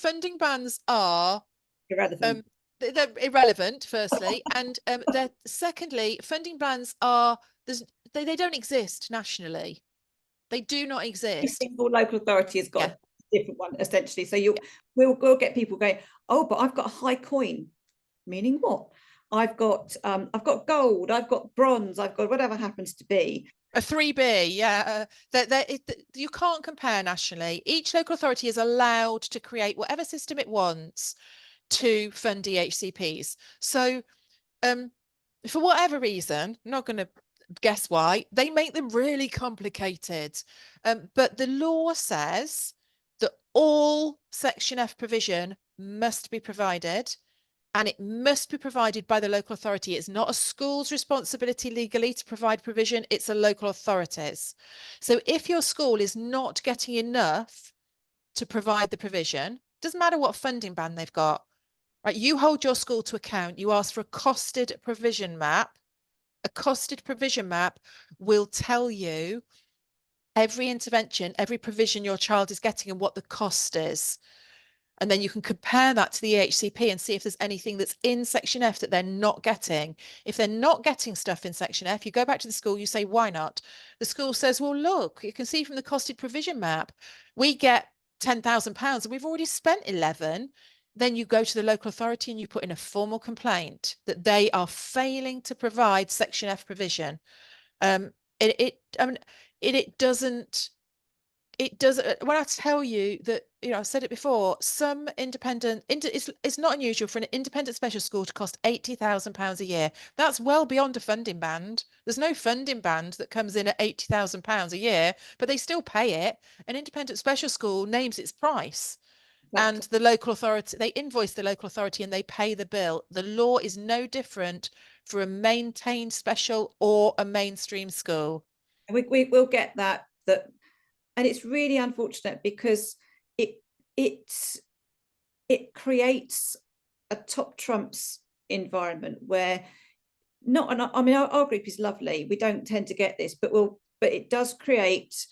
funding bands are irrelevant. They're irrelevant, firstly, and they're secondly, funding bands are they don't exist nationally. They do not exist. Every single local authority has got a different one, essentially. So we'll get people going, oh, but I've got a high coin, meaning what? I've got gold, I've got bronze, I've got whatever happens to be. A 3B, yeah. You can't compare nationally. Each local authority is allowed to create whatever system it wants to fund EHCPs. So for whatever reason, I'm not going to guess why, they make them really complicated. But the law says that all Section F provision must be provided, and it must be provided by the local authority. It's not a school's responsibility legally to provide provision, it's a local authority's. So if your school is not getting enough to provide the provision, doesn't matter what funding band they've got, right? You hold your school to account, you ask for a costed provision map. A costed provision map will tell you every intervention, every provision your child is getting and what the cost is. And then you can compare that to the EHCP and see if there's anything that's in Section F that they're not getting. If they're not getting stuff in Section F, you go back to the school, you say, why not? The school says, well, look, you can see from the costed provision map, we get £10,000 and we've already spent 11. Then you go to the local authority and you put in a formal complaint that they are failing to provide Section F provision. It doesn't, when I tell you that, I've said it before, some it's not unusual for an independent special school to cost £80,000 a year. That's well beyond a funding band. There's no funding band that comes in at £80,000 a year, but they still pay it. An independent special school names its price. Exactly. And the local authority, they invoice the local authority and they pay the bill. The law is no different for a maintained special or a mainstream school. We'll get that. And it's really unfortunate because it creates a top trumps environment where our group is lovely. We don't tend to get this, but it does create.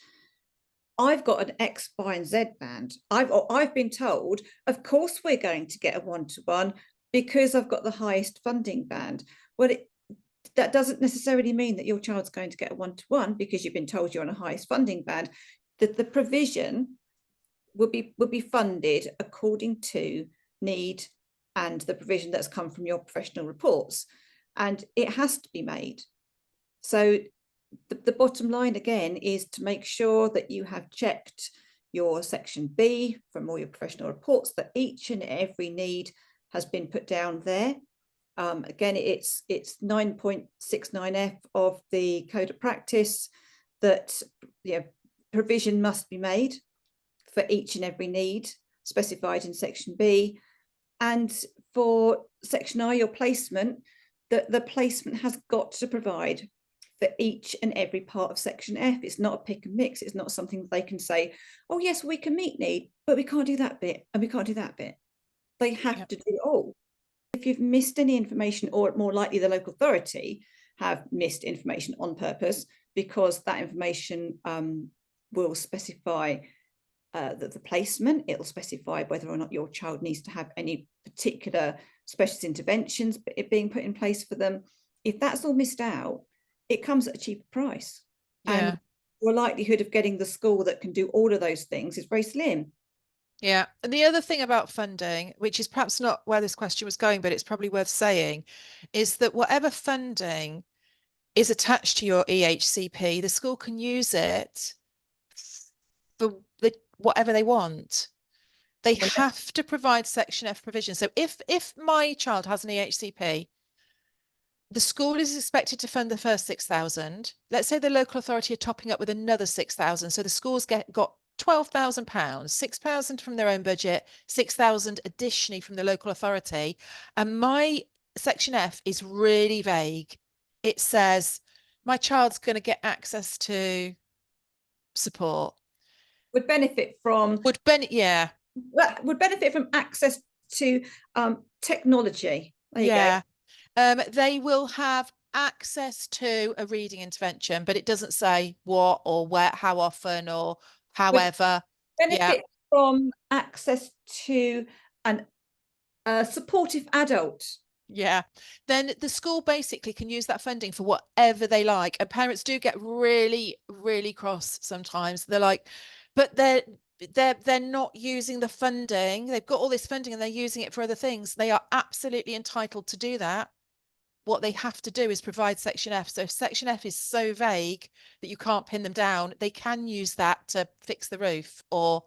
I've got an X, Y, and Z band. I've been told, of course, we're going to get a one-to-one because I've got the highest funding band. Well, that doesn't necessarily mean that your child's going to get a one-to-one because you've been told you're on a highest funding band. That the provision will be funded according to need and the provision that's come from your professional reports, and it has to be made. So the bottom line again is to make sure that you have checked your Section B from all your professional reports, that each and every need has been put down there. Again, it's 9.69F of the Code of Practice that provision must be made for each and every need specified in Section B. And for Section I, your placement, the placement has got to provide for each and every part of Section F. It's not a pick and mix. It's not something that they can say, oh, yes, we can meet need, but we can't do that bit and we can't do that bit. They have to do it all. If you've missed any information, or more likely the local authority have missed information on purpose, because that information will specify the placement. It'll specify whether or not your child needs to have any particular specialist interventions being put in place for them. If that's all missed out, it comes at a cheaper price. Yeah. And your likelihood of getting the school that can do all of those things is very slim. Yeah. And the other thing about funding, which is perhaps not where this question was going, but it's probably worth saying, is that whatever funding is attached to your EHCP, the school can use it for whatever they want. They have to provide Section F provision. So if my child has an EHCP, the school is expected to fund the first 6,000. Let's say the local authority are topping up with another 6,000. So the school's got £12,000, 6,000 from their own budget, 6,000 additionally from the local authority. And my Section F is really vague. It says my child's going to get access to support. Would benefit from access to technology. There you go. They will have access to a reading intervention, but it doesn't say what or where, how often or however. Benefit from access to a supportive adult. Yeah, then the school basically can use that funding for whatever they like. And parents do get really, really cross sometimes. They're like, but they're not using the funding. They've got all this funding and they're using it for other things. They are absolutely entitled to do that. What they have to do is provide Section F. So if Section F is so vague that you can't pin them down, they can use that to fix the roof or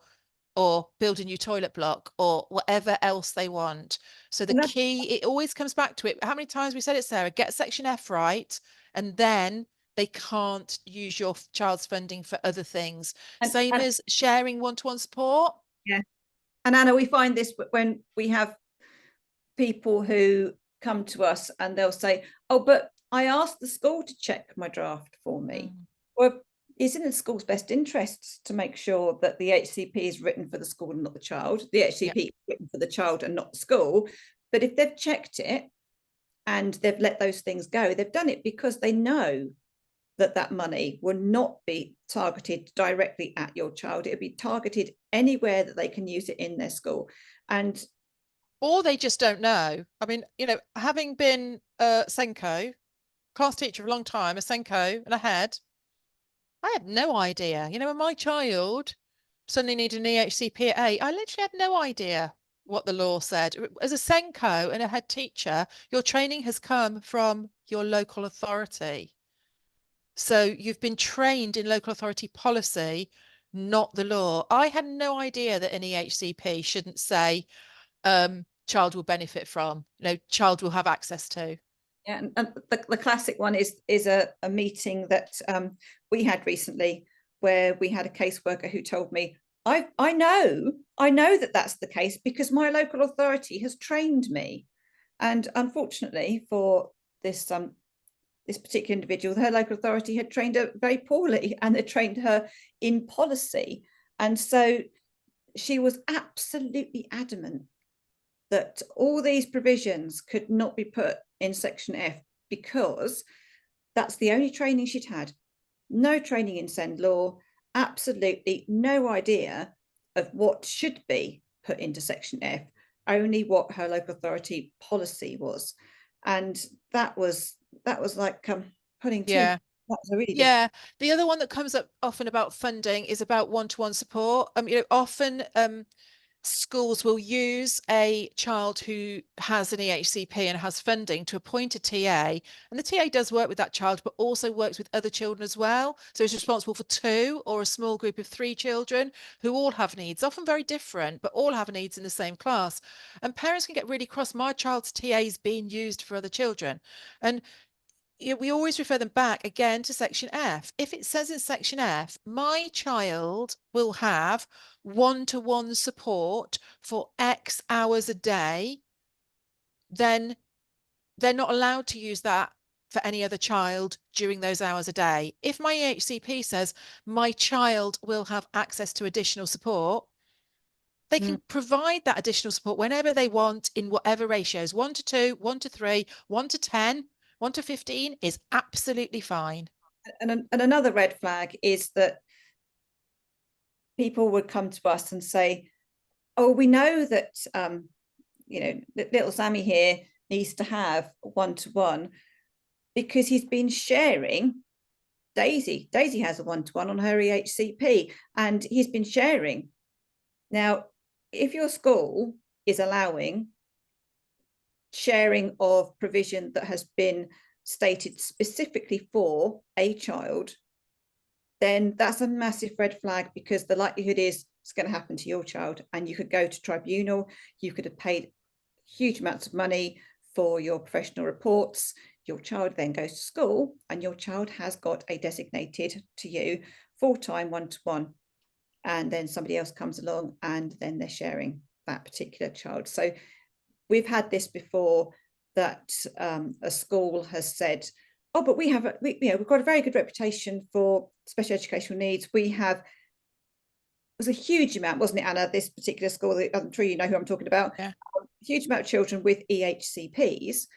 build a new toilet block or whatever else they want. So the key, it always comes back to it. How many times we said it, Sarah? Get Section F right, and then they can't use your child's funding for other things. Same as sharing one-to-one support. Yeah. And Anna, we find this when we have people who come to us and they'll say, oh, but I asked the school to check my draft for me. Well, it's in the school's best interests to make sure that the EHCP is written for the school and not the child. The EHCP is written for the child and not the school. But if they've checked it and they've let those things go, they've done it because they know that that money will not be targeted directly at your child. It'll be targeted anywhere that they can use it in their school. And or they just don't know. I mean, you know, having been a Senko class teacher for a long time, a Senko and a head, I had no idea. You know, when my child suddenly needed an EHCP at 8, I literally had no idea what the law said. As a Senko and a head teacher, your training has come from your local authority. So you've been trained in local authority policy, not the law. I had no idea that an EHCP shouldn't say child will benefit from, you know, child will have access to. Yeah, and the classic one is a meeting that we had recently where we had a caseworker who told me, I know that that's the case because my local authority has trained me. And unfortunately for this particular individual, her local authority had trained her very poorly and they trained her in policy. And so she was absolutely adamant that all these provisions could not be put in Section F because that's the only training she'd had. No training in SEND law, absolutely no idea of what should be put into Section F, only what her local authority policy was. And that was like putting teeth. Yeah. That was a really Yeah. The other one that comes up often about funding is about one-to-one support. You know, often schools will use a child who has an EHCP and has funding to appoint a TA, and the TA does work with that child, but also works with other children as well. So it's responsible for 2 or a small group of 3 children who all have needs, often very different, but all have needs in the same class. And parents can get really cross. My child's TA is being used for other children. And we always refer them back again to Section F. If it says in Section F, my child will have one-to-one support for X hours a day, then they're not allowed to use that for any other child during those hours a day. If my EHCP says my child will have access to additional support, they can provide that additional support whenever they want in whatever ratios, 1 to 2, 1 to 3, 1 to 10, 1 to 15 is absolutely fine. And another red flag is that people would come to us and say, oh, we know that, little Sammy here needs to have one-to-one because he's been sharing Daisy. Daisy has a one-to-one on her EHCP and he's been sharing. Now, if your school is allowing sharing of provision that has been stated specifically for a child, then that's a massive red flag because the likelihood is it's going to happen to your child and you could go to tribunal, you could have paid huge amounts of money for your professional reports. Your child then goes to school and your child has got a designated to you full-time one-to-one, and then somebody else comes along and then they're sharing that particular child. So we've had this before that a school has said, oh, but we've got a very good reputation for special educational needs. It was a huge amount, wasn't it, Anna, this particular school, I'm sure you know who I'm talking about, yeah. A huge amount of children with EHCPs,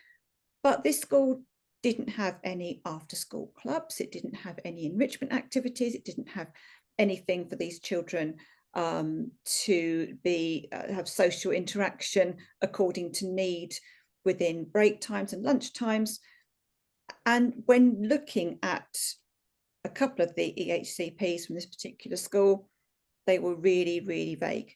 but this school didn't have any after school clubs, it didn't have any enrichment activities, it didn't have anything for these children to be have social interaction according to need within break times and lunch times. And when looking at a couple of the EHCPs from this particular school, they were really, really vague.